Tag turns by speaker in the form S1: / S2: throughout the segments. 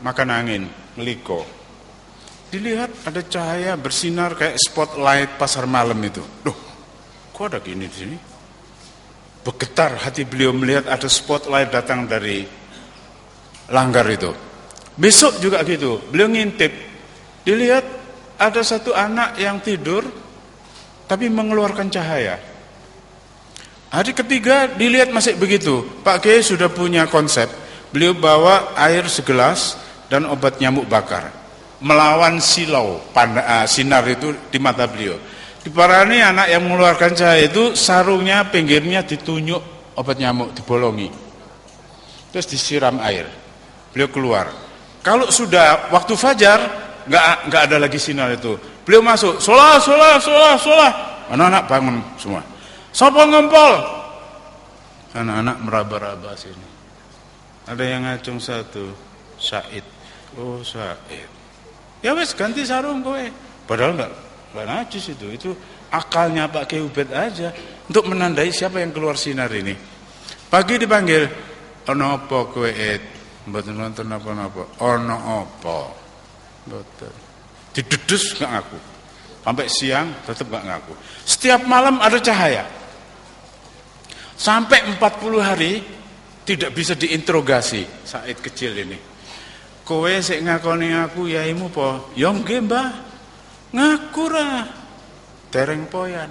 S1: makan angin, meliko. Dilihat ada cahaya bersinar kayak spotlight pasar malam itu. Loh, kok ada gini di sini? Bergetar hati beliau melihat ada spotlight datang dari langgar itu. Besok juga gitu, beliau ngintip. Dilihat ada satu anak yang tidur tapi mengeluarkan cahaya. Hari ketiga dilihat masih begitu. Pak Kiai sudah punya konsep. Beliau bawa air segelas dan obat nyamuk bakar, melawan silau sinar itu di mata beliau. Diparani anak yang mengeluarkan cahaya itu, sarungnya pinggirnya ditunjuk obat nyamuk, dibolongi, terus disiram air. Beliau keluar. Kalau sudah waktu fajar, nggak ada lagi sinar itu. Beliau masuk, sholat. Anak-anak bangun semua. Sopo ngempol? Anak-anak meraba-raba sini. Ada yang ngacung satu, Said. Oh Said. Ya wes ganti sarung kowe. Padahal enggak najis itu. Itu akalnya Pak Kiai Ubed aja untuk menandai siapa yang keluar sinar ini. Pagi dipanggil, ono apa kowe Ed? Mboten nonton apa-apa. Ono apa? Mboten. Didedus enggak ngaku. Sampai siang tetap enggak ngaku. Setiap malam ada cahaya. Sampai 40 hari tidak bisa diinterogasi. Said kecil ini. Kowe sik ngakoni aku yaimu po? Ya nggih, Mbah. Ngaku ra. Dereng poyan.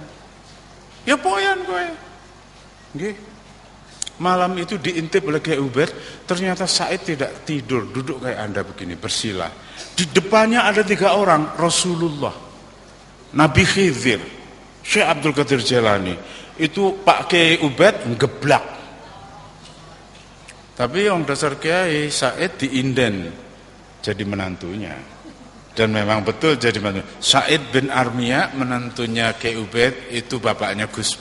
S1: Ya poyan kowe. Nggih. Malam itu diintip oleh Kiai Ubed, ternyata Said tidak tidur, duduk kayak Anda begini, bersila. Di depannya ada 3 orang, Rasulullah, Nabi Khidir, Syekh Abdul Qadir Jailani. Itu Pak Kiai Ubed ngeblak. Tapi yang dasar Kiai Said diinden jadi menantunya. Dan memang betul jadi menantu. Said bin Armia menantunya Kiai Ubed itu bapaknya Gus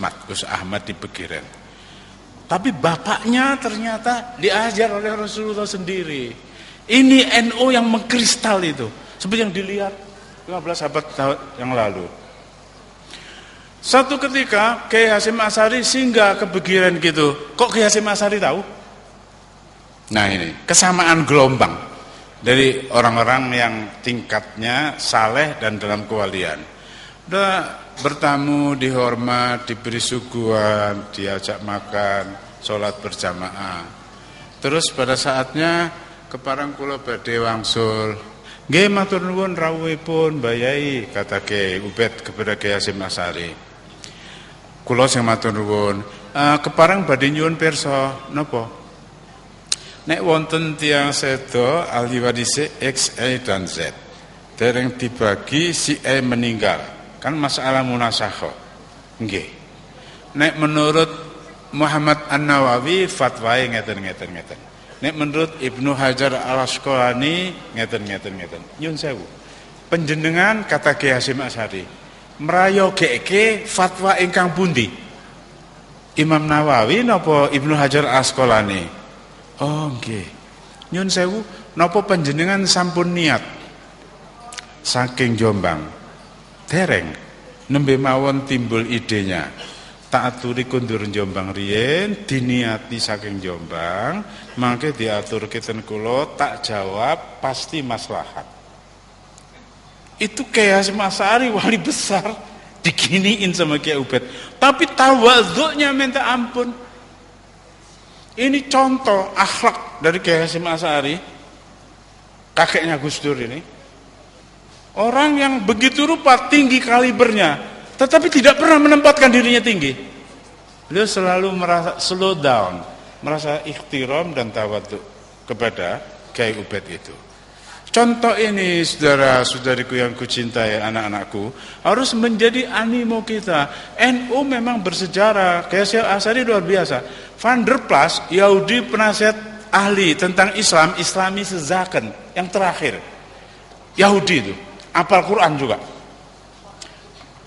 S1: Ahmad di Pegiran. Tapi bapaknya ternyata diajar oleh Rasulullah sendiri. Ini NU yang mengkristal itu. Seperti yang dilihat 15 abad yang lalu. Satu ketika Kiai Hasyim Asy'ari singgah ke Pegiran gitu. Kok Kiai Hasyim Asy'ari tahu? Nah ini kesamaan gelombang dari orang-orang yang tingkatnya saleh dan dalam kewalian. Udah bertamu, dihormat, diberi suguhan, diajak makan, sholat berjamaah. Terus pada saatnya keparang kula badhe wangsul. Nggih matur nuwun rawuhipun Mbah Yai, kata Kiai Ubed kepada Kiai Hasyim Asy'ari. Kula sing matur nuwun, keparang badhe nyuwun pirsa napa? Nek wonten tiyang seda ahli waris X, Y dan Z. Dereng dibagi si E meninggal. Kan masalah munasakhah. Nggih. Nek menurut Muhammad An-Nawawi fatwae ngeten. Nek menurut Ibnu Hajar Al-Asqalani ngeten. Nyun sewu. Panjenengan kata Kiai Hasyim Asy'ari, mrayogeke fatwa ingkang pundi? Imam Nawawi napa Ibnu Hajar Al-Asqalani? Oh nggih. Nyun sewu, napa panjenengan sampun niat saking Jombang? Dereng nembe mawon timbul idenya. Tak aturi kundur Jombang riyen, diniati saking Jombang, mangke diatur keten kula, tak jawab pasti maslahat. Itu Kiai Hasyim Asy'ari wali besar diginiin sama Kiai Ubed. Tapi tawadhu'nya minta ampun. Ini contoh akhlak dari Kiai Hasyim Asy'ari, kakeknya Gus Dur ini. Orang yang begitu rupa tinggi kalibernya, tetapi tidak pernah menempatkan dirinya tinggi. Beliau selalu merasa slow down, merasa ikhtiram dan tawadhu kepada Kiai Ubed itu. Contoh ini saudara-saudariku yang kucintai, anak-anakku, harus menjadi animo kita. NU memang bersejarah, Kiai Hasyim Asy'ari luar biasa. Van der Plas, Yahudi penasihat ahli tentang Islam, Islami sezaken yang terakhir. Yahudi itu, apal Quran juga.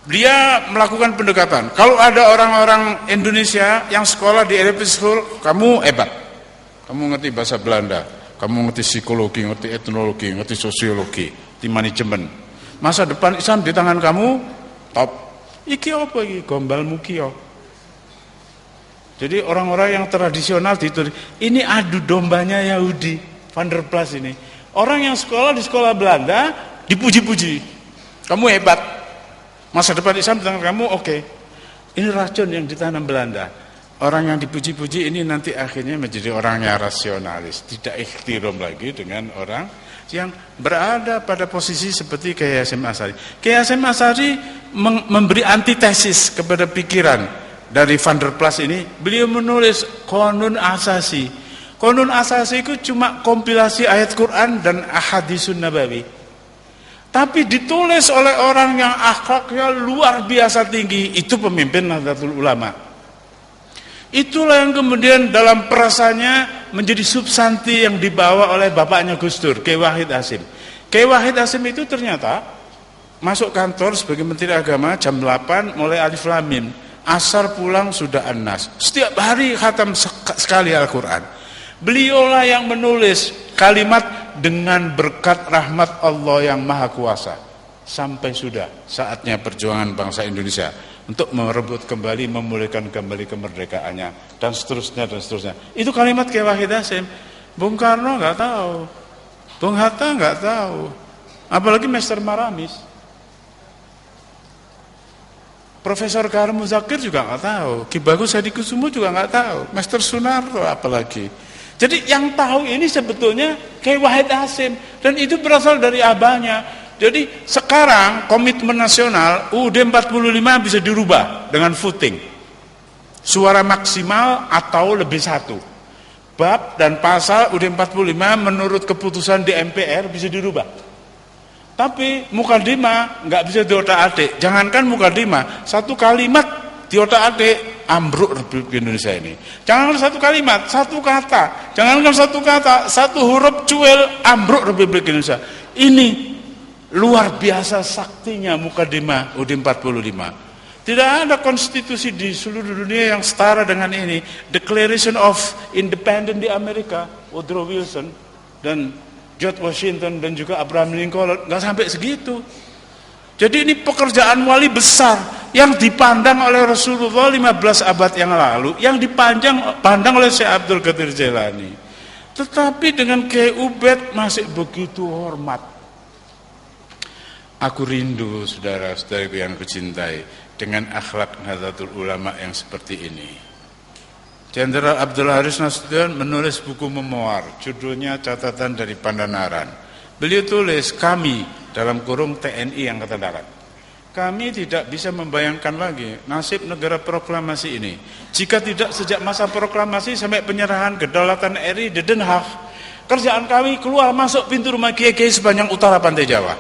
S1: Dia melakukan pendekatan. Kalau ada orang-orang Indonesia yang sekolah di LP School, kamu hebat. Kamu ngerti bahasa Belanda, kamu ngerti psikologi, ngerti etnologi, ngerti sosiologi, ngerti manajemen. Masa depan Islam di tangan kamu, top. Iki apa iki? Gombal mukio. Jadi orang-orang yang tradisional itu, ini adu dombanya Yahudi, Van der Plas ini. Orang yang sekolah di sekolah Belanda dipuji-puji. Kamu hebat. Masa depan Islam di tangan kamu, oke. Ini racun yang ditanam Belanda. Orang yang dipuji-puji ini nanti akhirnya menjadi orang yang rasionalis, tidak ikhtiram lagi dengan orang yang berada pada posisi seperti Kiai Hasyim Asy'ari. Kiai Hasyim Asy'ari memberi antitesis kepada pikiran dari Van der Plas ini. Beliau menulis Qanun Asasi. Qanun Asasi itu cuma kompilasi ayat Quran dan ahadisun nabawi. Tapi ditulis oleh orang yang akhlaknya luar biasa tinggi, itu pemimpin Nahdlatul Ulama. Itulah yang kemudian dalam perasaannya menjadi substansi yang dibawa oleh bapaknya Gus Dur, Kiai Wahid Hasyim. Kiai Wahid Hasyim itu ternyata masuk kantor sebagai Menteri Agama jam 8 mulai Alif Lam Mim. Asar pulang sudah An-Nas. Setiap hari khatam sekali Al-Quran. Beliaulah yang menulis kalimat dengan berkat rahmat Allah yang Maha Kuasa. Sampai sudah saatnya perjuangan bangsa Indonesia untuk merebut kembali, memulihkan kembali kemerdekaannya, dan seterusnya, dan seterusnya. Itu kalimat Kiai Wahid Hasyim. Bung Karno nggak tahu, Bung Hatta nggak tahu, apalagi Master Maramis. Profesor Karim Muzakir juga nggak tahu, Ki Bagus Hadikusumo juga nggak tahu, Master Sunarto apalagi. Jadi yang tahu ini sebetulnya Kiai Wahid Hasyim, dan itu berasal dari abahnya. Jadi sekarang komitmen nasional UUD 45 bisa dirubah dengan voting. Suara maksimal atau lebih satu. Bab dan pasal UUD 45 menurut keputusan di MPR bisa dirubah. Tapi mukadimah nggak bisa diotak-atik. Jangankan mukadimah, satu kalimat diotak-atik ambruk Republik Indonesia ini. Jangankan satu kalimat, satu kata. Jangankan satu kata, satu huruf cuil ambruk Republik Indonesia. Ini luar biasa saktinya mukadimah UUD 45. Tidak ada konstitusi di seluruh dunia yang setara dengan ini. Declaration of Independence di Amerika, Woodrow Wilson dan George Washington dan juga Abraham Lincoln, nggak sampai segitu. Jadi ini pekerjaan wali besar yang dipandang oleh Rasulullah 15 abad yang lalu, yang dipandang oleh Syekh Abdul Qadir Jailani. Tetapi dengan Kiai Ubed masih begitu hormat. Aku rindu saudara-saudariku yang kucintai dengan akhlak Nahdlatul Ulama yang seperti ini. Jenderal Abdul Haris Nasution menulis buku memoir, judulnya Catatan dari Pandanaran. Beliau tulis, kami dalam kurung TNI Angkatan Darat, kami tidak bisa membayangkan lagi nasib negara proklamasi ini jika tidak sejak masa proklamasi sampai penyerahan kedaulatan RI di Den Haag, kerjaan kami keluar masuk pintu rumah kiai-kiai sepanjang utara pantai Jawa.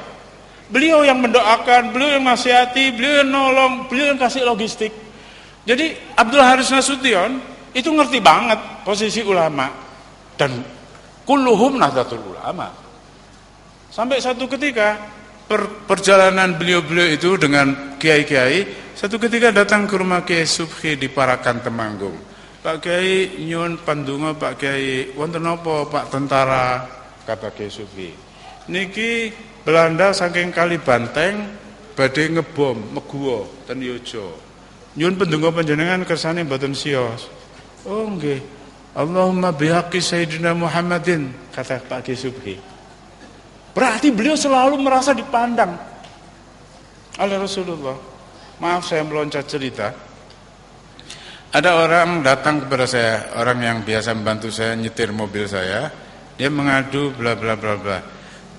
S1: Beliau yang mendoakan, beliau yang nasihati, beliau yang nolong, beliau yang kasih logistik. Jadi Abdul Haris Nasution itu ngerti banget posisi ulama, dan kulluhum Nahdlatul Ulama. Sampai satu ketika perjalanan beliau-beliau itu dengan kiai-kiai, satu ketika datang ke rumah Kiai Subhi di Parakan Temanggung. Pak Kiai nyuwun pandonga Pak Kiai, wonten napa Pak tentara, kata Kiai Subhi. Niki Belanda saking kali Banteng badhe ngebom Meguwo ten Yojo. Nyuwun pendonga panjenengan kersane mboten siyos. Oh nggih. Allahumma bihaqqi Sayyidina Muhammadin, kata Pak Kiai Subhi. Berarti beliau selalu merasa dipandang oleh Rasulullah. Maaf saya meloncat cerita. Ada orang datang kepada saya, orang yang biasa membantu saya nyetir mobil saya. Dia mengadu bla bla bla bla.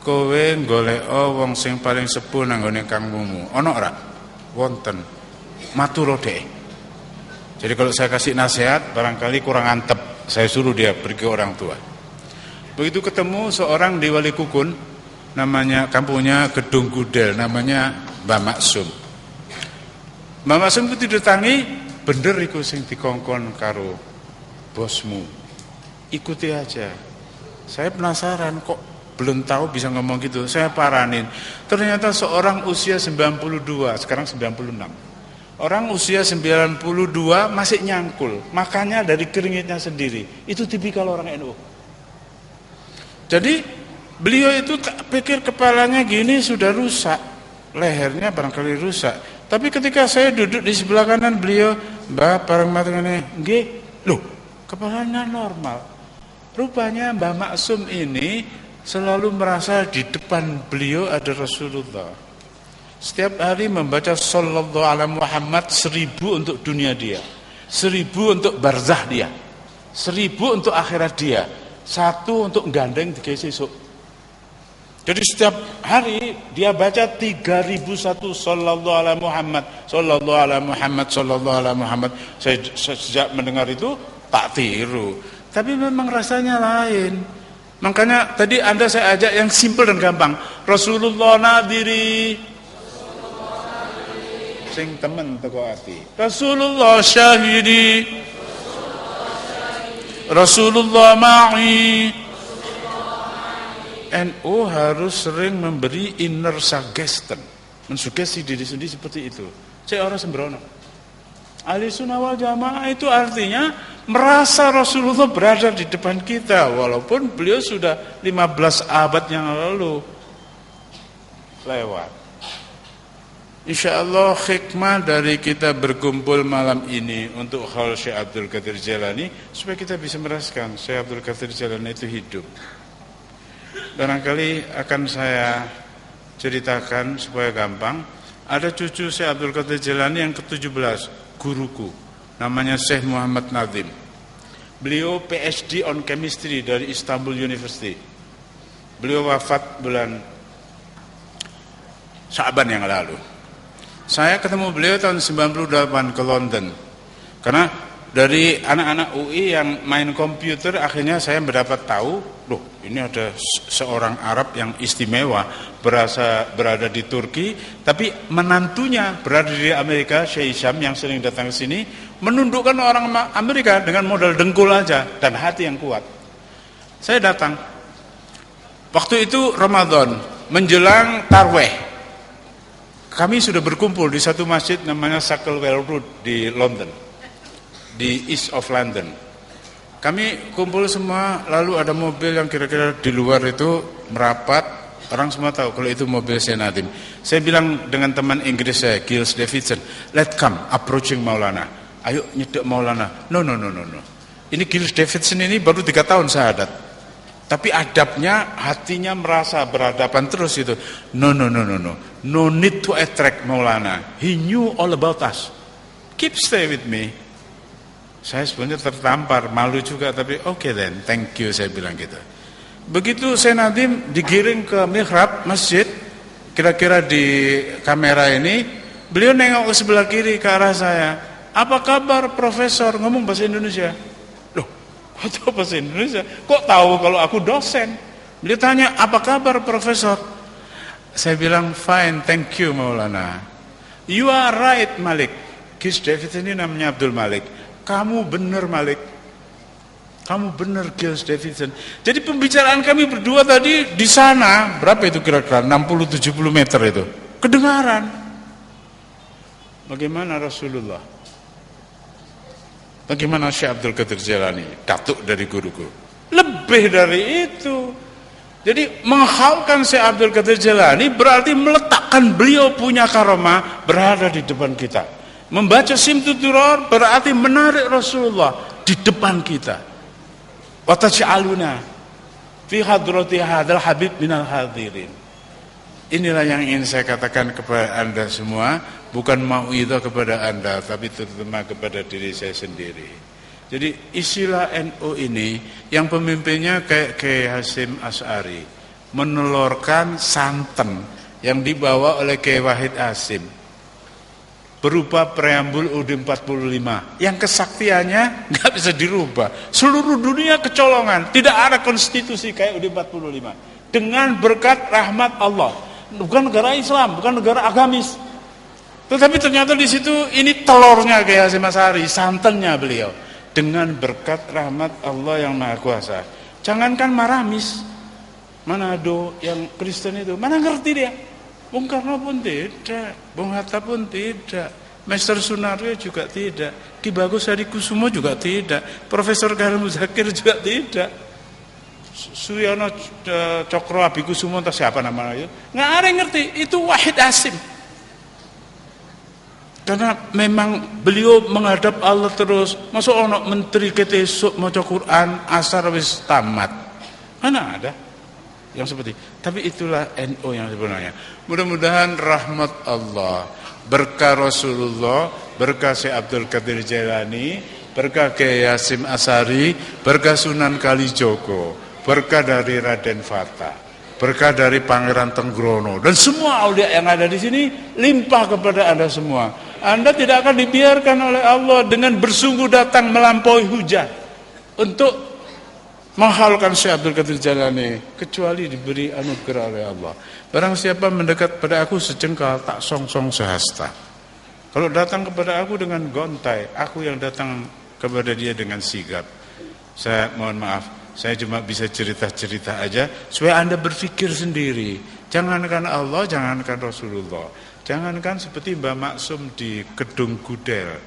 S1: Kowe goleko wong sing paling sepuh nang gone kangmumu. Ono ora? Wonten. Matur dhek. Jadi kalau saya kasih nasihat barangkali kurang antep, saya suruh dia pergi ke orang tua. Begitu ketemu seorang di Wali Kukun, namanya kampungnya Gedung Gudel, namanya Mbah Maksum. Mbah Maksum itu didatangi, bener iku sing dikongkon karo bosmu. Ikuti aja. Saya penasaran kok belum tahu bisa ngomong gitu. Saya paranin. Ternyata seorang usia 92, sekarang 96. Orang usia 92 masih nyangkul, makanya dari keringitnya sendiri. Itu tipikal orang NU. Jadi beliau itu pikir kepalanya gini sudah rusak, lehernya barangkali rusak. Tapi ketika saya duduk di sebelah kanan beliau, Mbah parang matengane, nggih, loh, kepalanya normal. Rupanya Mbah Maksum ini selalu merasa di depan beliau ada Rasulullah. Setiap hari membaca sallallahu alaihi Muhammad 1000 untuk dunia dia, 1000 untuk barzah dia, 1000 untuk akhirat dia, 1 untuk gandeng tiga sesuk. Jadi setiap hari dia baca 3001 sallallahu alaihi Muhammad, sallallahu alaihi Muhammad, sallallahu alaihi Muhammad. Saya sejak mendengar itu tak tiru, tapi memang rasanya lain. Makanya tadi Anda saya ajak yang simpel dan gampang. Rasulullah nadiri, sing temen teko ati. Rasulullah syahidi, Rasulullah ma'i. NU harus sering memberi inner suggestion, mensugesti diri sendiri seperti itu. Saya orang sembrono. Ahli sunnah wal jamaah itu artinya merasa Rasulullah berada di depan kita, walaupun beliau sudah 15 abad yang lalu lewat. Insya Allah hikmah dari kita berkumpul malam ini untuk hal Syekh Abdul Qadir Jailani, supaya kita bisa merasakan Syekh Abdul Qadir Jailani itu hidup. Barangkali akan saya ceritakan supaya gampang. Ada cucu Syekh Abdul Qadir Jailani yang ke-17, guruku, namanya Syekh Muhammad Nazim. Beliau PhD on Chemistry dari Istanbul University. Beliau wafat bulan Sya'ban yang lalu. Saya ketemu beliau tahun 98 ke London. Karena dari anak-anak UI yang main komputer, akhirnya saya mendapat tahu, loh ini ada seorang Arab yang istimewa, berada di Turki, tapi menantunya berada di Amerika, Syekh Hisham yang sering datang ke sini, menundukkan orang Amerika dengan modal dengkul aja dan hati yang kuat. Saya datang. Waktu itu Ramadan, menjelang Tarweh. Kami sudah berkumpul di satu masjid namanya Sacklewell Road di London, di East of London. Kami kumpul semua, lalu ada mobil yang kira-kira di luar itu merapat. Orang semua tahu kalau itu mobil Syekh Nadim. Saya bilang dengan teman Inggris saya, Giles Davidson, let's come approaching Maulana. Ayo nyedek Maulana. No. Ini Giles Davidson ini baru 3 tahun syahadat. Tapi adabnya, hatinya merasa berhadapan terus itu. No. No need to attract Maulana. He knew all about us. Keep stay with me. Saya sebenarnya tertampar, malu juga, tapi okay then, thank you, saya bilang gitu. Begitu Syekh Nadim digiring ke mihrab masjid, kira-kira di kamera ini, beliau nengok ke sebelah kiri ke arah saya. Apa kabar Profesor? Ngomong bahasa Indonesia. Loh, kok tahu bahasa Indonesia? Kok tahu kalau aku dosen? Beliau tanya, apa kabar Profesor? Saya bilang, fine, thank you Maulana. You are right Malik. Giles Davidson ini namanya Abdul Malik. Kamu benar Malik. Kamu benar Giles Davidson. Jadi pembicaraan kami berdua tadi di sana, berapa itu kira-kira? 60-70 meter itu. Kedengaran. Bagaimana Rasulullah? Bagaimana Syekh Abdul Qadir Jailani? Datuk dari guruku. Lebih dari itu. Jadi menghaulkan Syekh Abdul Qadir Jailani berarti meletakkan beliau punya karomah berada di depan kita. Membaca Simtuturor berarti menarik Rasulullah di depan kita. Wa taj'aluna fi hadrati hadzal habib minal hadirin. Inilah yang ingin saya katakan kepada Anda semua, bukan mauidhah kepada Anda, tapi terutama kepada diri saya sendiri. Jadi istilah NU ini yang pemimpinnya kayak Kiai Hasyim Asy'ari, menelurkan santen yang dibawa oleh Kiai Wahid Hasyim berupa preambul UUD 45 yang kesaktiannya nggak bisa dirubah. Seluruh dunia kecolongan, tidak ada konstitusi kayak UUD 45 dengan berkat rahmat Allah. Bukan negara Islam, bukan negara agamis, tetapi ternyata di situ ini telurnya Kiai Hasyim Asy'ari, santannya beliau, dengan berkat rahmat Allah yang Maha Kuasa. Jangankan Maramis, Manado yang Kristen itu, mana ngerti dia? Bung Karno pun tidak, Bung Hatta pun tidak, Master Sunario juga tidak, Ki Bagus Hadikusumo juga tidak, Profesor Karim Muzakir juga tidak, Suryono Cokro Abikusumo entah siapa namanya itu, nggak ada yang ngerti, itu Wahid Hasyim. Karena memang beliau menghadap Allah terus. Masuk ono menteri kita esuk maca Quran asar wis tamat, mana ada? yang seperti. Tapi itulah NU yang sebenarnya. Mudah-mudahan rahmat Allah, berkah Rasulullah, berkah Syekh Abdul Qadir Jailani, berkah Kiai Hasyim Asy'ari, berkah Sunan Kalijogo, berkah dari Raden Fata, berkah dari Pangeran Tenggrono, dan semua aulia yang ada di sini limpah kepada Anda semua. Anda tidak akan dibiarkan oleh Allah dengan bersungguh datang melampaui hujan untuk menghalalkan Syekh Abdul Qadir Jailani, kecuali diberi anugerah oleh Allah. Barang siapa mendekat pada aku sejengkal, tak song-song sehasta. Kalau datang kepada aku dengan gontai, aku yang datang kepada dia dengan sigap. Saya mohon maaf, saya cuma bisa cerita-cerita aja supaya Anda berpikir sendiri. Jangankan Allah, jangankan Rasulullah, jangankan seperti Mbah Maksum di Kedung Gudel,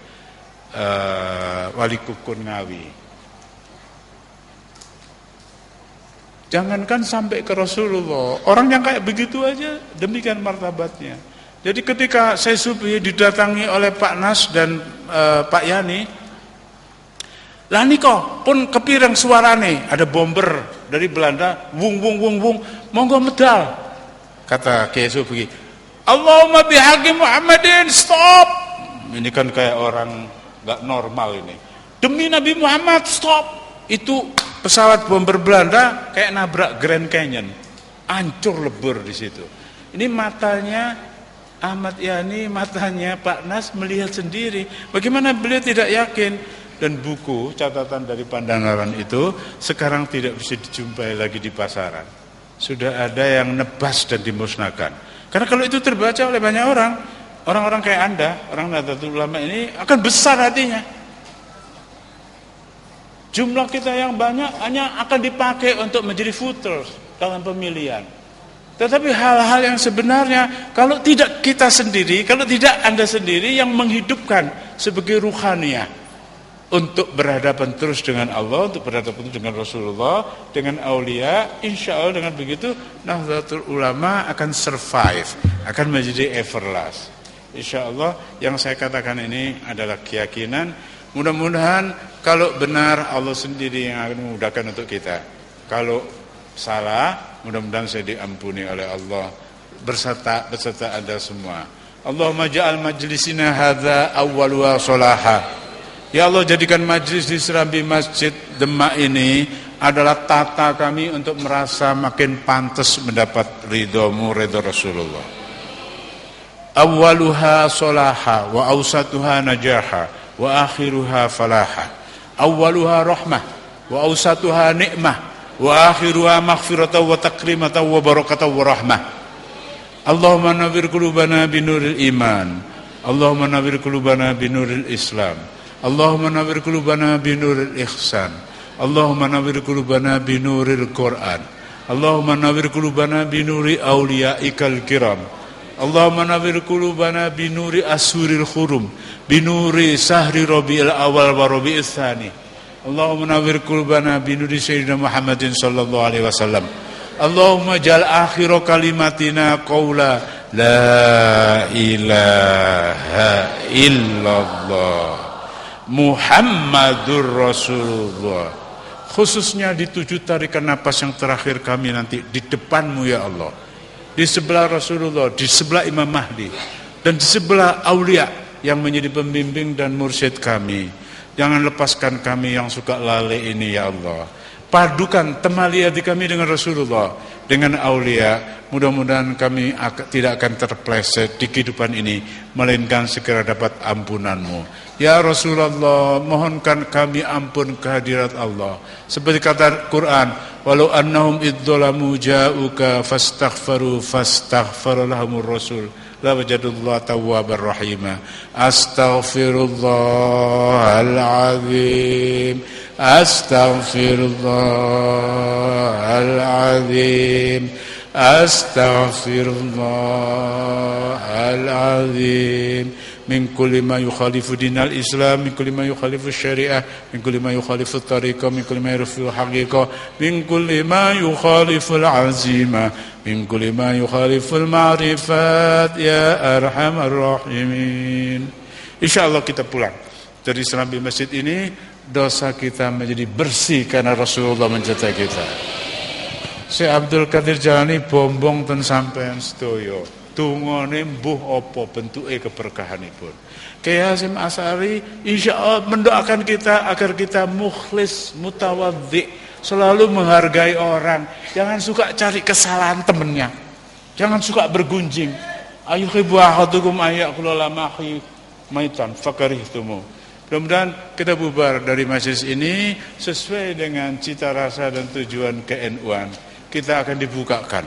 S1: Wali Kukun Ngawi. Jangankan sampai ke Rasulullah, orang yang kayak begitu aja demikian martabatnya. Jadi ketika saya subuh didatangi oleh Pak Nas dan Pak Yani, lah niko pun kepireng suarane, ada bomber dari Belanda, wung wung wung wung, monggo medal. Kata Kiai Subuhi, Allahumma bihaqi Muhammadin, stop. Ini kan kayak orang nggak normal ini. Demi Nabi Muhammad, stop. Itu pesawat bomber Belanda kayak nabrak Grand Canyon, hancur lebur di situ. Ini matanya Ahmad Yani, matanya Pak Nas melihat sendiri. Bagaimana beliau tidak yakin? Dan buku catatan dari Pandanaran itu sekarang tidak bisa dijumpai lagi di pasaran. Sudah ada yang nebas dan dimusnahkan. Karena kalau itu terbaca oleh banyak orang, orang-orang kayak Anda, orang Nahdlatul Ulama ini akan besar hatinya. Jumlah kita yang banyak hanya akan dipakai untuk menjadi voters dalam pemilihan. Tetapi hal-hal yang sebenarnya kalau tidak kita sendiri, kalau tidak Anda sendiri yang menghidupkan sebagai ruhaniyah untuk berhadapan terus dengan Allah, untuk berhadapan dengan Rasulullah, dengan aulia, insya Allah dengan begitu Nahdlatul Ulama akan survive, akan menjadi everlast. Insya Allah yang saya katakan ini adalah keyakinan. Mudah-mudahan kalau benar Allah sendiri yang akan memudahkan untuk kita. Kalau salah, mudah-mudahan saya diampuni oleh Allah beserta Anda semua. Allahumma ja'al majlisina hadza awwaluha sholaha. Ya Allah, jadikan majlis di Serambi Masjid Demak ini adalah tata kami untuk merasa makin pantas mendapat ridhomu, ridho Rasulullah. Awwaluha sholaha wa awsatuha najaha wa akhiruha falaha. Awwaluha rahmah wa awsatuha ni'mah wa akhiruha maghfiratan wa takrimatan wa barakatan wa rahmah. Allahumma nawwir qulubana binuril iman, Allahumma nawwir qulubana binuril Islam, Allahumma nawwir qulubana binuril ihsan, Allahumma nawwir qulubana binuril Quran, Allahumma nawwir qulubana binuri auliyaikal kiram, Allahumma nawwir qulubana binuri asuril khurum, binuri sahri rabi'il awal wa rabi'il tsani. Allahumma nawwir qulubana binuri sayyidina Muhammadin sallallahu alaihi wasallam. Allahumma ja'al akhir kalimatina qaula la ilaha illallah Muhammadur Rasulullah. Khususnya di 7 tarikan napas yang terakhir kami nanti di depanmu ya Allah, di sebelah Rasulullah, di sebelah Imam Mahdi, dan di sebelah aulia yang menjadi pembimbing dan mursyid kami. Jangan lepaskan kami yang suka lalai ini ya Allah. Padukan temali hati kami dengan Rasulullah, dengan aulia. Mudah-mudahan kami tidak akan terpleset di kehidupan ini, melainkan segera dapat ampunanmu. Ya Rasulullah, mohonkan kami ampun kehadirat Allah. Seperti kata Quran, walau annahum idzalamu ja'uka fastaghfara lahumur rasul la wajadullah tawwabar rahima. Astaghfirullahalazim, astaghfirullahalazim, astaghfirullahalazim. Min kulli ma yukhalifu dinal Islam, min kulli ma yukhalifu syariah, min kulli ma yukhalifu tariqah, min kulli ma yukhalifu haqiqah, min kulli ma yukhalifu al-azimah, min kulli ma yukhalifu al-ma'rifat ya arhamar rahimin. Insyaallah kita pulang dari Serambi Masjid ini, dosa kita menjadi bersih karena Rasulullah mencintai kita. Syekh Abdul Qadir Jalani bombong ten sampean sedaya. Tungone mbuh apa bentuke keberkahanipun. Kiai Hasyim Asy'ari insyaallah mendoakan kita agar kita mukhlis, mutawadhi, selalu menghargai orang. Jangan suka cari kesalahan temennya. Jangan suka bergunjing. Ayuhibbu ahadukum ayyakula lamahi maitan fakarihtumu. Mudah-mudahan kita bubar dari majelis ini sesuai dengan cita rasa dan tujuan ke-NU-an. Kita akan dibukakan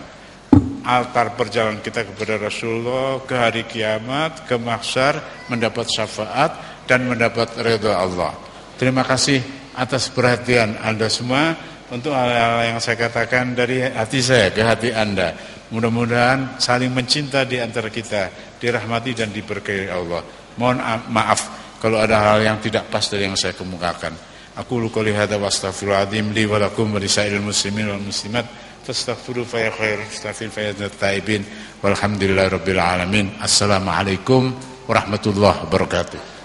S1: altar perjalanan kita kepada Rasulullah ke hari kiamat, ke mahsyar, mendapat syafaat dan mendapat ridha Allah. Terima kasih atas perhatian Anda semua untuk hal-hal yang saya katakan dari hati saya ke hati Anda. Mudah-mudahan saling mencinta di antara kita, dirahmati dan diberkahi Allah. Mohon maaf kalau ada hal yang tidak pas dari yang saya kemukakan. Aku qouli hadza wa astaghfirullahaladzim li wa lakum wa lisairil muslimin wal muslimat fastaghfiru fa ya khair astaghfir fa ya taibin walhamdulillahirabbil alamin. Assalamualaikum warahmatullahi wabarakatuh.